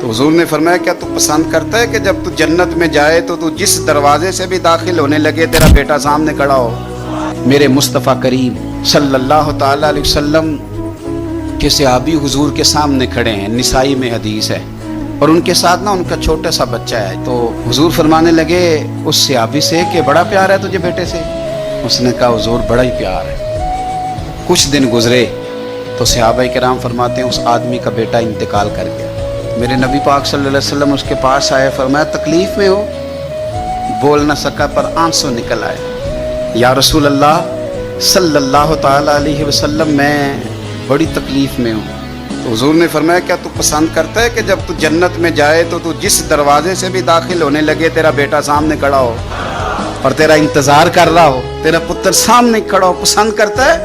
تو حضور نے فرمایا کیا تو پسند کرتا ہے کہ جب تو جنت میں جائے تو تو جس دروازے سے بھی داخل ہونے لگے تیرا بیٹا سامنے کھڑا ہو؟ میرے مصطفیٰ کریم صلی اللہ تعالی علیہ وسلم کے صحابی حضور کے سامنے کھڑے ہیں، نسائی میں حدیث ہے، اور ان کے ساتھ نا ان کا چھوٹا سا بچہ ہے۔ تو حضور فرمانے لگے اس صحابی سے کہ بڑا پیار ہے تجھے بیٹے سے؟ اس نے کہا حضور بڑا ہی پیار ہے۔ کچھ دن گزرے تو صحابہ کرام فرماتے ہیں اس آدمی کا بیٹا انتقال کر گیا۔ میرے نبی پاک صلی اللہ علیہ وسلم اس کے پاس آئے، فرمایا تکلیف میں ہو؟ بول نہ سکا پر آنسو نکل آئے۔ یا رسول اللہ صلی اللہ تعالی علیہ وسلم میں بڑی تکلیف میں ہوں۔ تو حضور نے فرمایا کیا تو پسند کرتا ہے کہ جب تو جنت میں جائے تو تو جس دروازے سے بھی داخل ہونے لگے تیرا بیٹا سامنے کھڑا ہو اور تیرا انتظار کر رہا ہو، تیرا پتر سامنے کھڑا ہو؟ پسند کرتا ہے؟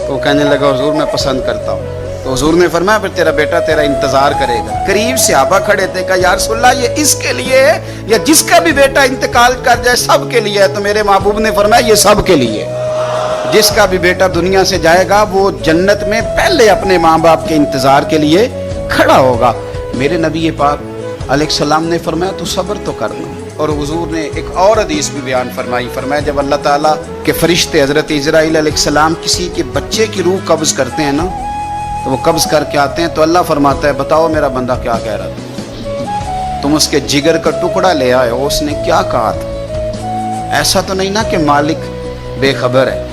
تو وہ کہنے لگا حضور میں پسند کرتا ہوں۔ تو حضور نے فرمایا پھر تیرا بیٹا تیرا انتظار کرے گا۔ قریب صحابہ کھڑے تھے، کہا یا رسول اللہ یہ اس کے لیے ہے یا جس کا بھی بیٹا انتقال کر جائے سب کے لیے ہے؟ تو میرے محبوب نے فرمایا یہ سب کے لیے، جس کا بھی بیٹا دنیا سے جائے گا وہ جنت میں پہلے اپنے ماں باپ کے انتظار کے لیے کھڑا ہوگا۔ میرے نبی پاک علیہ السلام نے فرمایا تو صبر تو کرنا۔ اور حضور نے ایک اور حدیث بھی بیان فرمائی، فرمایا جب اللہ تعالیٰ کے فرشتے حضرت اسرائیل علیہ السلام کسی کے بچے کی روح قبض کرتے ہیں نا، تو وہ قبض کر کے آتے ہیں تو اللہ فرماتا ہے بتاؤ میرا بندہ کیا کہہ رہا تھا؟ تم اس کے جگر کا ٹکڑا لے آئے ہو، اس نے کیا کہا تھا؟ ایسا تو نہیں نا کہ مالک بے خبر ہے،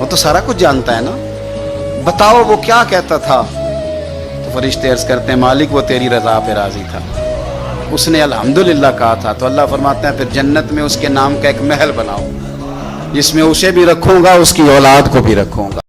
وہ تو سارا کچھ جانتا ہے نا، بتاؤ وہ کیا کہتا تھا؟ تو فرشتے عرض کرتے ہیں مالک وہ تیری رضا پہ راضی تھا، اس نے الحمدللہ کہا تھا۔ تو اللہ فرماتے ہیں پھر جنت میں اس کے نام کا ایک محل بناؤ جس میں اسے بھی رکھوں گا اس کی اولاد کو بھی رکھوں گا۔